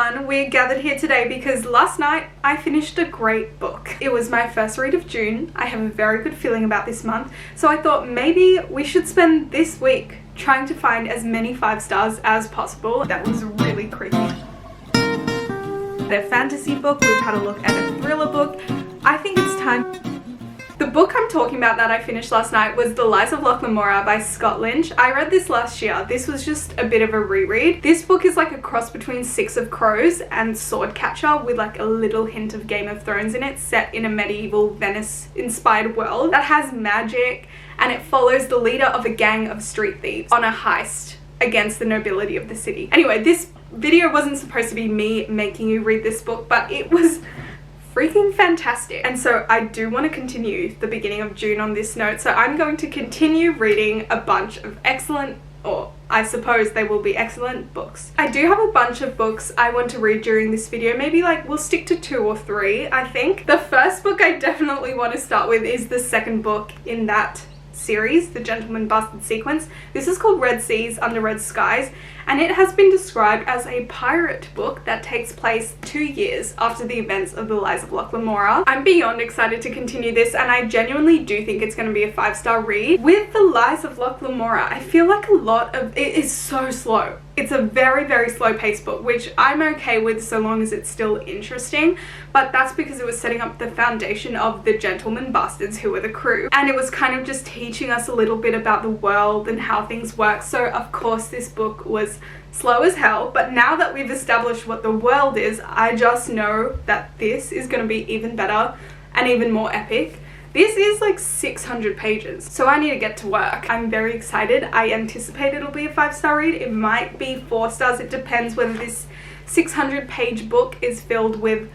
everyone, we're gathered here today because last night I finished a great book. It was my first read of June. I have a very good feeling about this month, so I thought maybe we should spend this week trying to find as many 5 stars as possible. That was really creepy. A fantasy book, we've had a look at a thriller book. I think it's time. The book I'm talking about that I finished last night was The Lies of Locke Lamora by Scott Lynch. I read this last year. This was just a bit of a reread. This book is like a cross between Six of Crows and Swordcatcher with like a little hint of Game of Thrones in it, set in a medieval Venice inspired world that has magic, and it follows the leader of a gang of street thieves on a heist against the nobility of the city. Anyway, this video wasn't supposed to be me making you read this book, but it was freaking fantastic. And so I do want to continue the beginning of June on this note, so I'm going to continue reading a bunch of excellent, or I suppose they will be excellent, books. I do have a bunch of books I want to read during this video. Maybe like we'll stick to 2 or 3, I think. The first book I definitely want to start with is the second book in that series, the Gentleman Bastard sequence. This is called Red Seas Under Red Skies, and it has been described as a pirate book that takes place 2 years after the events of The Lies of Locke Lamora. I'm beyond excited to continue this, and I genuinely do think it's going to be a 5-star read. With The Lies of Locke Lamora, I feel like a lot of it is so slow. It's a very, very slow paced book, which I'm okay with so long as it's still interesting, but that's because it was setting up the foundation of the Gentleman Bastards, who were the crew, and it was kind of just teaching us a little bit about the world and how things work. So of course this book was slow as hell, but now that we've established what the world is, I just know that this is going to be even better and even more epic. This is like 600 pages, so I need to get to work. I'm very excited. I anticipate it'll be a 5-star read. It might be 4 stars. It depends whether this 600-page book is filled with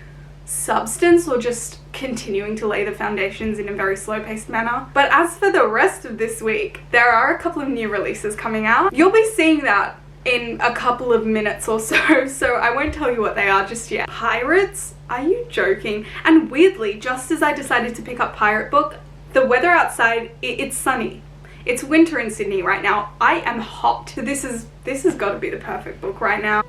substance or just continuing to lay the foundations in a very slow-paced manner. But as for the rest of this week, there are a couple of new releases coming out. You'll be seeing that in a couple of minutes or so, so I won't tell you what they are just yet. Pirates? Are you joking? And weirdly, just as I decided to pick up pirate book, the weather outside, it's sunny. It's winter in Sydney right now. I am hot. So this has got to be the perfect book right now.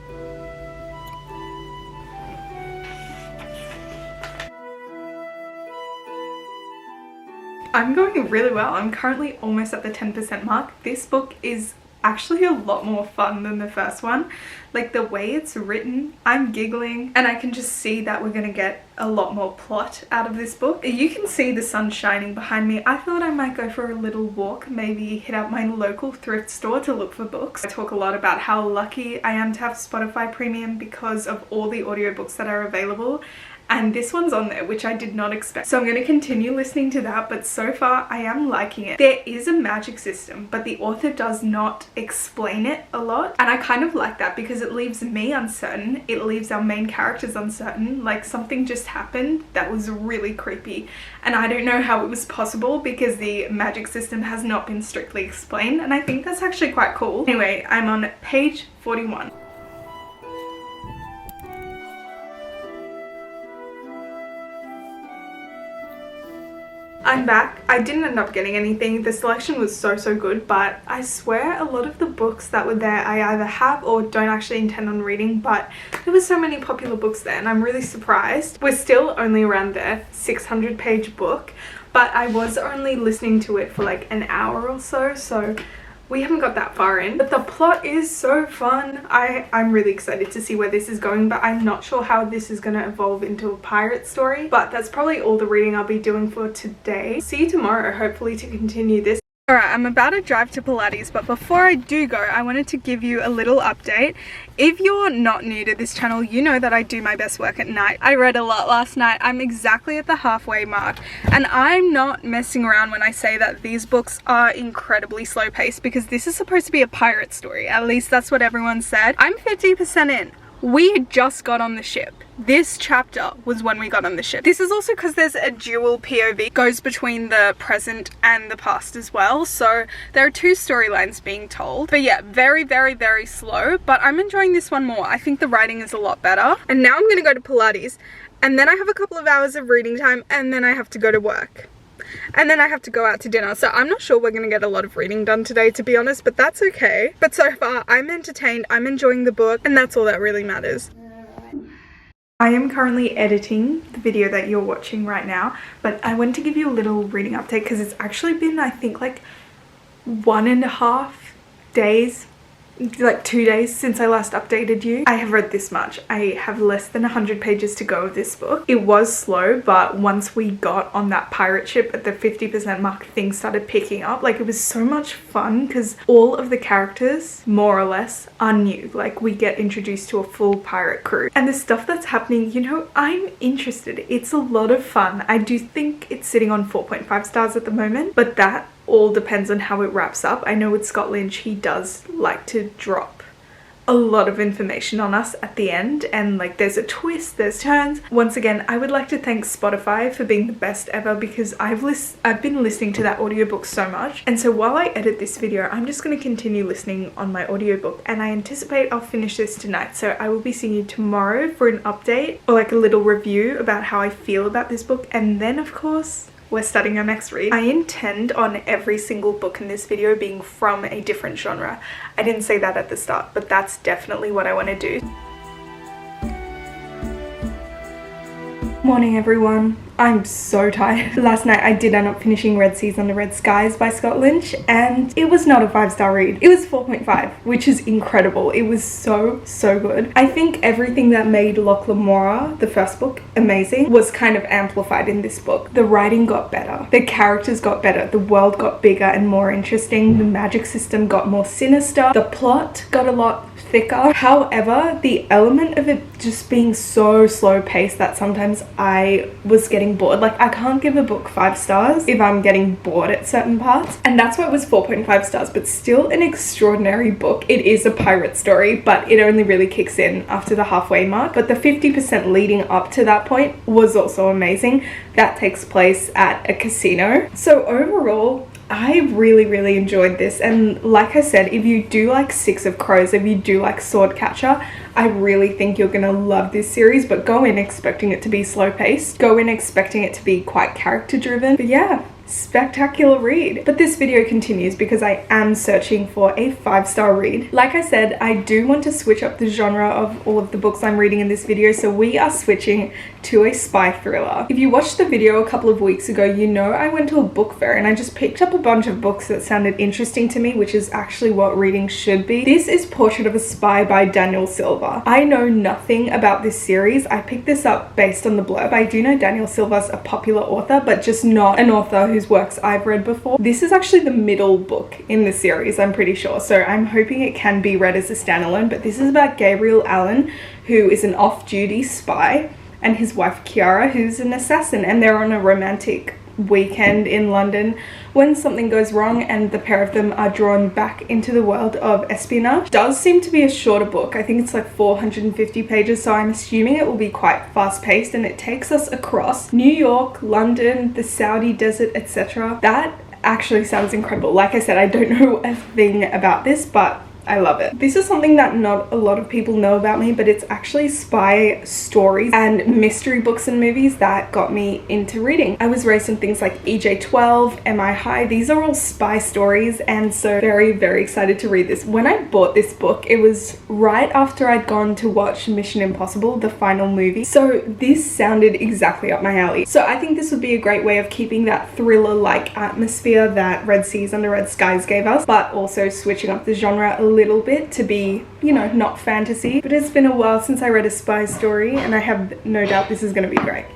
I'm going really well. I'm currently almost at the 10% mark. This book is actually a lot more fun than the first one. Like the way it's written, I'm giggling, and I can just see that we're gonna get a lot more plot out of this book. You can see the sun shining behind me. I thought I might go for a little walk, maybe hit up my local thrift store to look for books. I talk a lot about how lucky I am to have Spotify Premium because of all the audiobooks that are available, and this one's on there, which I did not expect. So I'm going to continue listening to that, but so far I am liking it. There is a magic system, but the author does not explain it a lot, and I kind of like that because it leaves me uncertain. It leaves our main characters uncertain. Like something just happened that was really creepy, and I don't know how it was possible because the magic system has not been strictly explained, and I think that's actually quite cool. Anyway, I'm on page 41. I'm back. I didn't end up getting anything. The selection was so good, but I swear a lot of the books that were there I either have or don't actually intend on reading, but there were so many popular books there and I'm really surprised. We're still only around there, 600-page book, but I was only listening to it for like an hour or so, so we haven't got that far in. But the plot is so fun. I'm really excited to see where this is going, but I'm not sure how this is going to evolve into a pirate story. But that's probably all the reading I'll be doing for today. See you tomorrow, hopefully, to continue this. Alright, I'm about to drive to Pilates, but before I do go, I wanted to give you a little update. If you're not new to this channel, you know that I do my best work at night. I read a lot last night. I'm exactly at the halfway mark, and I'm not messing around when I say that these books are incredibly slow paced, because this is supposed to be a pirate story. At least that's what everyone said. I'm 50% in. We just got on the ship. This chapter was when we got on the ship. This is also because there's a dual POV, goes between the present and the past as well, so there are 2 storylines being told. But yeah, very slow, but I'm enjoying this one more. I think the writing is a lot better. And now I'm gonna go to Pilates, and then I have a couple of hours of reading time, and then I have to go to work. And then I have to go out to dinner, so I'm not sure we're going to get a lot of reading done today, to be honest, but that's okay. But so far, I'm entertained, I'm enjoying the book, and that's all that really matters. I am currently editing the video that you're watching right now, but I wanted to give you a little reading update because it's actually been, I think, like 1.5 days, like 2 days since I last updated you. I have read this much. I have less than 100 pages to go of this book. It was slow, but once we got on that pirate ship at the 50% mark, things started picking up. Like, it was so much fun because all of the characters, more or less, are new. Like, we get introduced to a full pirate crew. And the stuff that's happening, you know, I'm interested. It's a lot of fun. I do think it's sitting on 4.5 stars at the moment, but that all depends on how it wraps up. I know with Scott Lynch, he does like to drop a lot of information on us at the end, and like there's a twist, there's turns. Once again, I would like to thank Spotify for being the best ever because I've been listening to that audiobook so much, and so while I edit this video, I'm just going to continue listening on my audiobook, and I anticipate I'll finish this tonight. So I will be seeing you tomorrow for an update or like a little review about how I feel about this book, and then of course we're starting our next read. I intend on every single book in this video being from a different genre. I didn't say that at the start, but that's definitely what I want to do. Morning everyone. I'm so tired. Last night I did end up finishing Red Seas Under Red Skies by Scott Lynch, and it was not a 5-star read. It was 4.5, which is incredible. It was so good. I think everything that made Locke Lamora, the first book, amazing was kind of amplified in this book. The writing got better, the characters got better, the world got bigger and more interesting, the magic system got more sinister, the plot got a lot thicker. However, the element of it just being so slow paced that sometimes I was getting bored. Like, I can't give a book 5 stars if I'm getting bored at certain parts, and that's why it was 4.5 stars, but still an extraordinary book. It is a pirate story, but it only really kicks in after the halfway mark, but the 50% leading up to that point was also amazing. That takes place at a casino. So overall, I really enjoyed this, and like I said, if you do like Six of Crows, if you do like Swordcatcher, I really think you're gonna love this series, but go in expecting it to be slow paced. Go in expecting it to be quite character driven. But yeah, spectacular read. But this video continues because I am searching for a 5-star read. Like I said, I do want to switch up the genre of all of the books I'm reading in this video, so we are switching to a spy thriller. If you watched the video a couple of weeks ago, you know I went to a book fair and I just picked up a bunch of books that sounded interesting to me, which is actually what reading should be. This is Portrait of a Spy by Daniel Silva. I know nothing about this series. I picked this up based on the blurb. I do know Daniel Silva's a popular author, but just not an author whose works I've read before. This is actually the middle book in the series, I'm pretty sure, so I'm hoping it can be read as a standalone. But this is about Gabriel Allen, who is an off-duty spy, and his wife Kiara, who's an assassin, and they're on a romantic weekend in London when something goes wrong and the pair of them are drawn back into the world of espionage. It does seem to be a shorter book. I think it's like 450 pages, so I'm assuming it will be quite fast-paced, and it takes us across New York, London, the Saudi desert, etc. That actually sounds incredible. Like I said, I don't know a thing about this, but I love it. This is something that not a lot of people know about me, but it's actually spy stories and mystery books and movies that got me into reading. I was raised on things like EJ12, MI High. These are all spy stories, and so very excited to read this. When I bought this book, it was right after I'd gone to watch Mission Impossible, the final movie. So this sounded exactly up my alley. So I think this would be a great way of keeping that thriller-like atmosphere that Red Seas Under Red Skies gave us, but also switching up the genre a little bit to be, you know, not fantasy. But it's been a while since I read a spy story, and I have no doubt this is going to be great.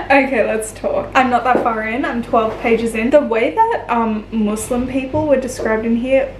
Okay, let's talk. I'm not that far in. I'm 12 pages in. The way that Muslim people were described in here,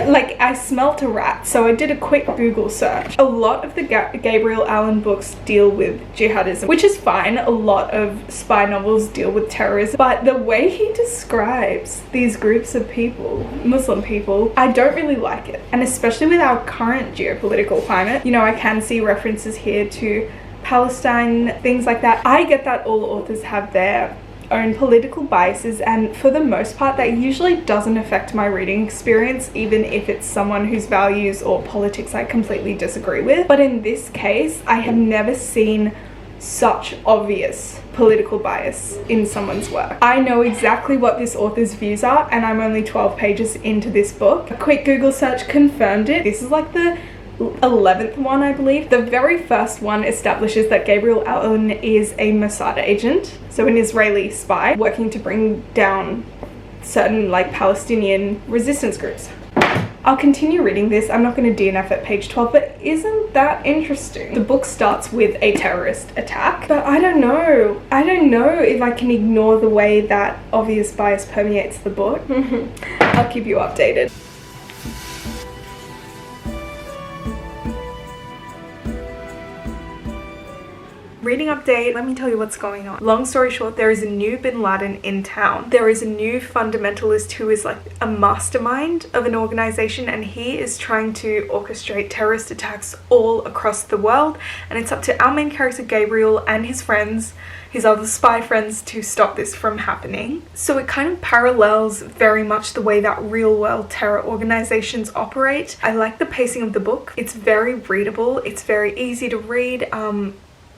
like, I smelt a rat, so I did a quick Google search. A lot of the Gabriel Allen books deal with jihadism, which is fine. A lot of spy novels deal with terrorism, but the way he describes these groups of people, Muslim people, I don't really like it. And especially with our current geopolitical climate, you know, I can see references here to Palestine, things like that. I get that all authors have their own political biases, and for the most part that usually doesn't affect my reading experience, even if it's someone whose values or politics I completely disagree with. But in this case, I have never seen such obvious political bias in someone's work. I know exactly what this author's views are, and I'm only 12 pages into this book. A quick Google search confirmed it. This is like the 11th one, I believe. The very first one establishes that Gabriel Allon is a Mossad agent, so an Israeli spy working to bring down certain like Palestinian resistance groups. I'll continue reading this. I'm not going to DNF at page 12, but isn't that interesting? The book starts with a terrorist attack, but I don't know if I can ignore the way that obvious bias permeates the book. I'll keep you updated. Reading update, let me tell you what's going on. Long story short, there is a new bin Laden in town. There is a new fundamentalist who is like a mastermind of an organization, and he is trying to orchestrate terrorist attacks all across the world, and it's up to our main character Gabriel and his friends, his other spy friends, to stop this from happening. So it kind of parallels very much the way that real world terror organizations operate. I like the pacing of the book. It's very readable. It's very easy to read.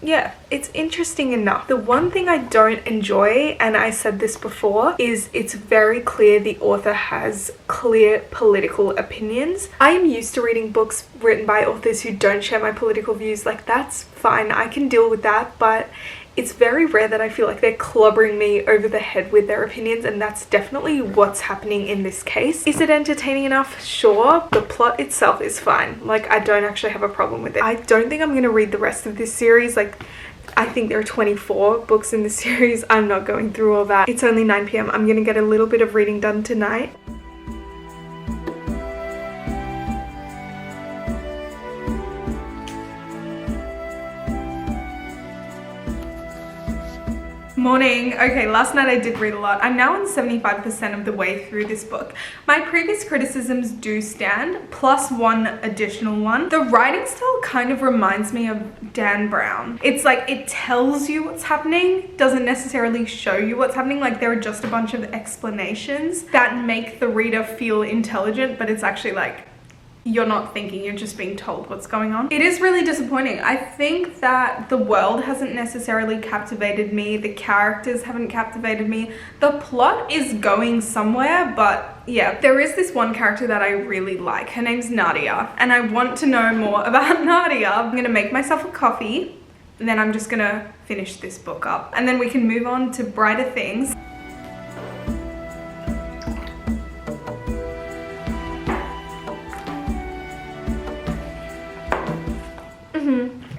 Yeah, it's interesting enough. The one thing I don't enjoy, and I said this before, is it's very clear the author has clear political opinions. I am used to reading books written by authors who don't share my political views. Like, that's fine, I can deal with that, but it's very rare that I feel like they're clobbering me over the head with their opinions, and that's definitely what's happening in this case. Is it entertaining enough? Sure. The plot itself is fine. Like, I don't actually have a problem with it. I don't think I'm going to read the rest of this series. Like, I think there are 24 books in the series. I'm not going through all that. It's only 9 p.m. I'm going to get a little bit of reading done tonight. Morning. Okay, last night I did read a lot. I'm now on 75% of the way through this book. My previous criticisms do stand, plus one additional one. The writing style kind of reminds me of Dan Brown. It's like it tells you what's happening, doesn't necessarily show you what's happening. Like, there are just a bunch of explanations that make the reader feel intelligent, but it's actually like you're not thinking, you're just being told what's going on. It is really disappointing. I think that the world hasn't necessarily captivated me, the characters haven't captivated me, the plot is going somewhere, but yeah, there is this one character that I really like. Her name's Nadia, and I want to know more about Nadia. I'm gonna make myself a coffee, and then I'm just gonna finish this book up, and then we can move on to brighter things.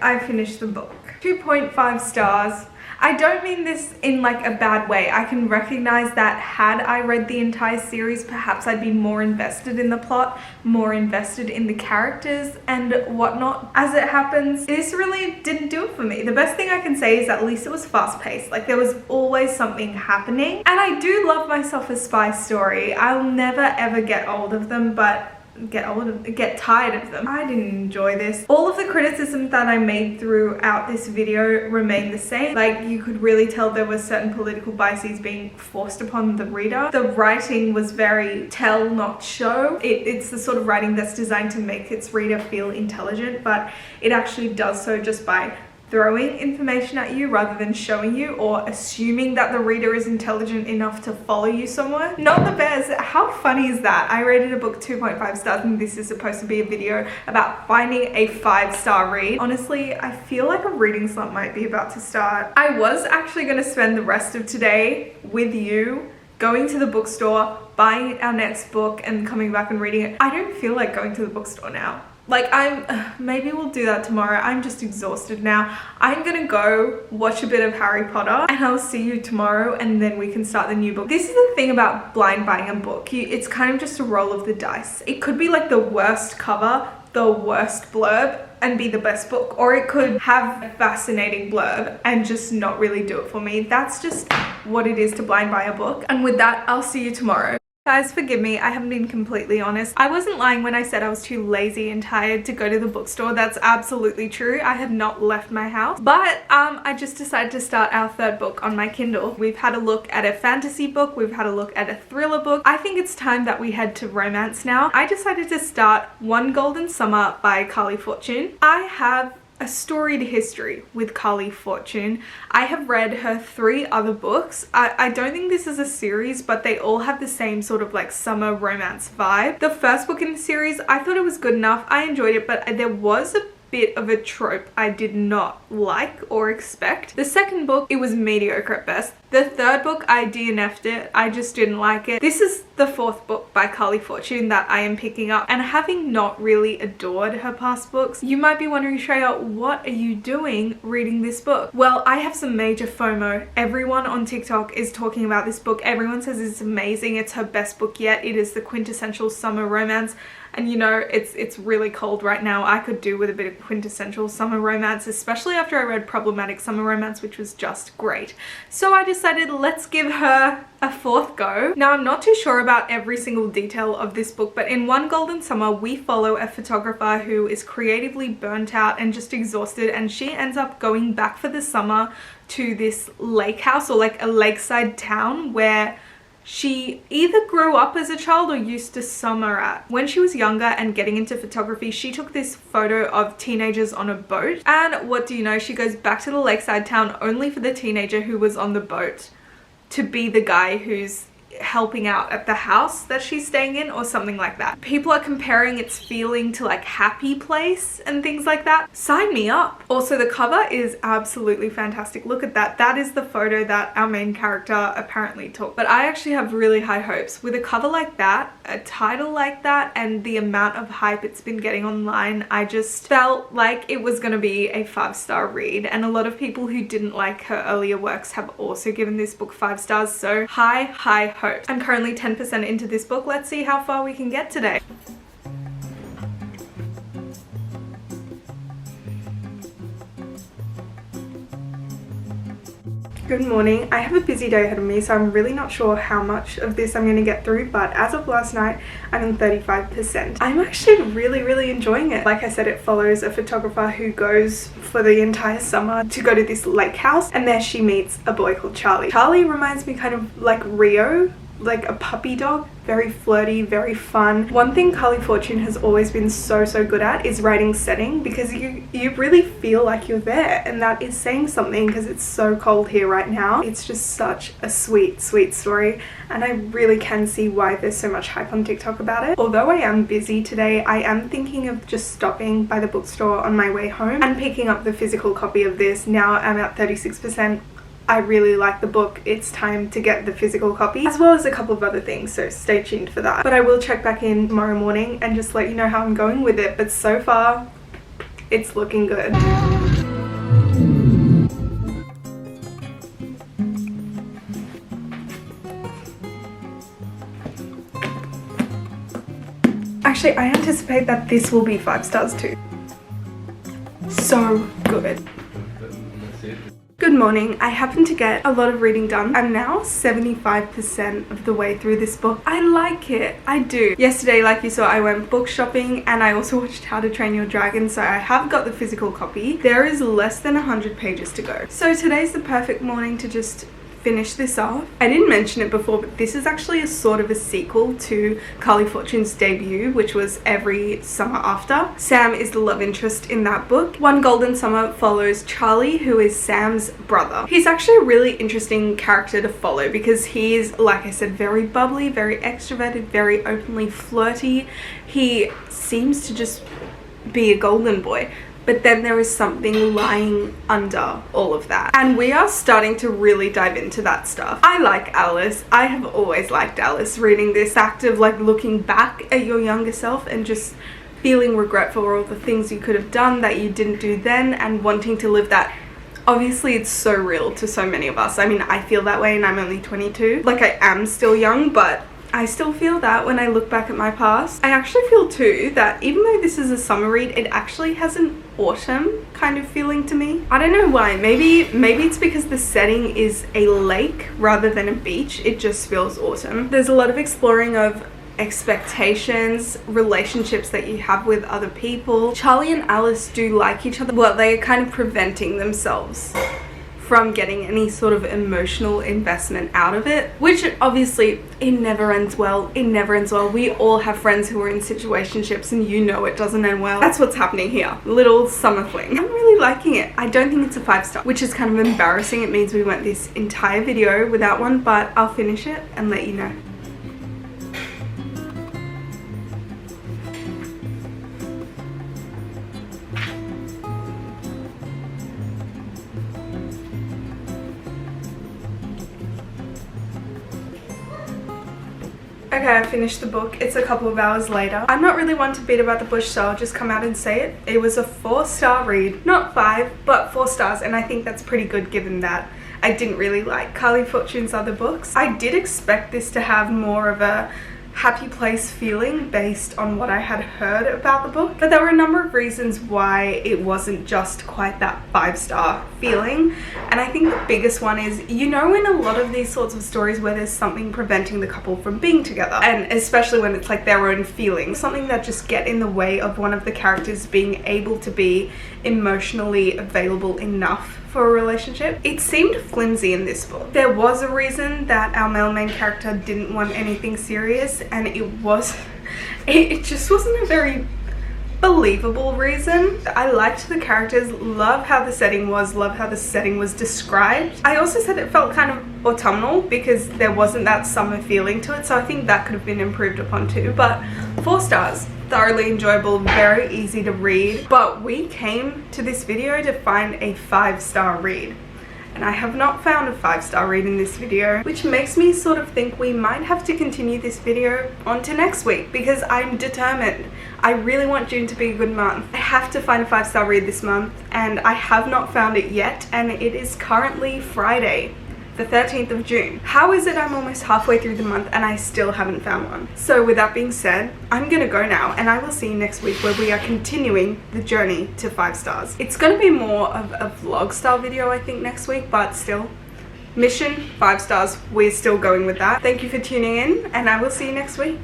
I finished the book. 2.5 stars. I don't mean this in like a bad way. I can recognize that had I read the entire series, perhaps I'd be more invested in the plot, more invested in the characters and whatnot. As it happens, this really didn't do it for me. The best thing I can say is at least it was fast-paced. Like, there was always something happening. And I do love myself a spy story. I'll never ever get old of them, but get tired of them. I didn't enjoy this. All of the criticisms that I made throughout this video remain the same. Like, you could really tell there were certain political biases being forced upon the reader. The writing was very tell, not show. It's the sort of writing that's designed to make its reader feel intelligent, but it actually does so just by throwing information at you rather than showing you, or assuming that the reader is intelligent enough to follow you somewhere. Not the best. How funny is that? I rated a book 2.5 stars and this is supposed to be a video about finding a 5-star read. Honestly, I feel like a reading slump might be about to start. I was actually going to spend the rest of today with you, going to the bookstore, buying our next book and coming back and reading it. I don't feel like going to the bookstore now. Like, maybe we'll do that tomorrow. I'm just exhausted now. I'm gonna go watch a bit of Harry Potter and I'll see you tomorrow, and then we can start the new book. This is the thing about blind buying a book. It's kind of just a roll of the dice. It could be like the worst cover, the worst blurb, and be the best book, or it could have a fascinating blurb and just not really do it for me. That's just what it is to blind buy a book. And with that, I'll see you tomorrow. Guys, forgive me, I haven't been completely honest. I wasn't lying when I said I was too lazy and tired to go to the bookstore. That's absolutely true. I have not left my house. But I just decided to start our third book on my Kindle. We've had a look at a fantasy book. We've had a look at a thriller book. I think it's time that we head to romance now. I decided to start One Golden Summer by Carly Fortune. I have a storied history with Carly Fortune. I have read her 3 other books. I don't think this is a series, but they all have the same sort of like summer romance vibe. The first book in the series, I thought it was good enough. I enjoyed it, but there was a bit of a trope I did not like or expect. The second book, it was mediocre at best. The third book, I DNF'd it. I just didn't like it. This is the 4th book by Carly Fortune that I am picking up, and having not really adored her past books, you might be wondering, Shreya, what are you doing reading this book? Well, I have some major FOMO. Everyone on TikTok is talking about this book. Everyone says it's amazing. It's her best book yet. It is the quintessential summer romance. And you know, it's really cold right now. I could do with a bit of quintessential summer romance, especially after I read Problematic Summer Romance, which was just great. So I decided, let's give her a 4th go. Now, I'm not too sure about every single detail of this book, but in One Golden Summer, we follow a photographer who is creatively burnt out and just exhausted, and she ends up going back for the summer to this lake house, or like a lakeside town where she either grew up as a child or used to summer at. When she was younger and getting into photography, she took this photo of teenagers on a boat, and what do you know, she goes back to the lakeside town only for the teenager who was on the boat to be the guy who's helping out at the house that she's staying in, or something like that. People are comparing its feeling to like Happy Place and things like that. Sign me up. Also, the cover is absolutely fantastic. Look at that. That is the photo that our main character apparently took. But I actually have really high hopes. With a cover like that, a title like that, and the amount of hype it's been getting online, I just felt like it was going to be a 5-star read. And a lot of people who didn't like her earlier works have also given this book 5 stars. So high hopes. I'm currently 10% into this book. Let's see how far we can get today. Good morning. I have a busy day ahead of me, so I'm really not sure how much of this I'm going to get through, but as of last night, I'm in 35%. I'm actually really enjoying it. Like I said, it follows a photographer who goes for the entire summer to go to this lake house, and there she meets a boy called Charlie. Charlie reminds me kind of like Rio, like a puppy dog. Very flirty, very fun. One thing Carly Fortune has always been so good at is writing setting, because you really feel like you're there, and that is saying something because it's so cold here right now. It's just such a sweet story, and I really can see why there's so much hype on TikTok about it. Although I am busy today, I am thinking of just stopping by the bookstore on my way home and picking up the physical copy of this. Now I'm at 36%. I really like the book. It's time to get the physical copy, as well as a couple of other things, so stay tuned for that. But I will check back in tomorrow morning and just let you know how I'm going with it. But so far, it's looking good. Actually, I anticipate that this will be 5 stars too. So good. Good morning. I happened to get a lot of reading done. I'm now 75% of the way through this book. I like it. I do. Yesterday, like you saw, I went book shopping, and I also watched How to Train Your Dragon, so I have got the physical copy. There is less than 100 pages to go. So today's the perfect morning to just finish this off. I didn't mention it before, but this is actually a sort of a sequel to Carly Fortune's debut, which was Every Summer After. Sam is the love interest in that book. One Golden Summer follows Charlie, who is Sam's brother. He's actually a really interesting character to follow because he is, like I said, very bubbly, very extroverted, very openly flirty. He seems to just be a golden boy. But then there is something lying under all of that. And we are starting to really dive into that stuff. I like Alice. I have always liked Alice. Reading this act of like looking back at your younger self and just feeling regret for all the things you could have done that you didn't do then, and wanting to live that. Obviously, it's so real to so many of us. I mean, I feel that way and I'm only 22. Like, I am still young, but I still feel that when I look back at my past. I actually feel too that even though this is a summer read, it actually has an autumn kind of feeling to me. I don't know why. Maybe it's because the setting is a lake rather than a beach. It just feels autumn. There's a lot of exploring of expectations, relationships that you have with other people. Charlie and Alice do like each other, but they're kind of preventing themselves from getting any sort of emotional investment out of it, which obviously it never ends well. It never ends well. We all have friends who are in situationships and you know it doesn't end well. That's what's happening here. Little summer fling. I'm really liking it. I don't think it's a 5-star, which is kind of embarrassing. It means we went this entire video without one, but I'll finish it and let you know. Okay, I finished the book. It's a couple of hours later. I'm not really one to beat about the bush, so I'll just come out and say it. It was a 4-star read. Not 5, but 4 stars, and I think that's pretty good given that I didn't really like Carly Fortune's other books. I did expect this to have more of a happy place feeling based on what I had heard about the book, but there were a number of reasons why it wasn't just quite that 5-star feeling, and I think the biggest one is, you know, in a lot of these sorts of stories where there's something preventing the couple from being together, and especially when it's like their own feelings, something that just get in the way of one of the characters being able to be emotionally available enough for a relationship. It seemed flimsy in this book. There was a reason that our male main character didn't want anything serious, and it just wasn't a very believable reason. I liked the characters, love how the setting was, love how the setting was described. I also said it felt kind of autumnal because there wasn't that summer feeling to it, so I think that could have been improved upon too. But 4 stars. Thoroughly enjoyable, very easy to read, but we came to this video to find a 5-star read, and I have not found a 5-star read in this video, which makes me sort of think we might have to continue this video on to next week because I'm determined. I really want June to be a good month. I have to find a 5-star read this month, and I have not found it yet, and it is currently Friday, the 13th of June. How is it I'm almost halfway through the month and I still haven't found one? So with that being said, I'm gonna go now, and I will see you next week where we are continuing the journey to 5 stars. It's gonna be more of a vlog style video I think next week, but still, mission 5 stars, we're still going with that. Thank you for tuning in, and I will see you next week.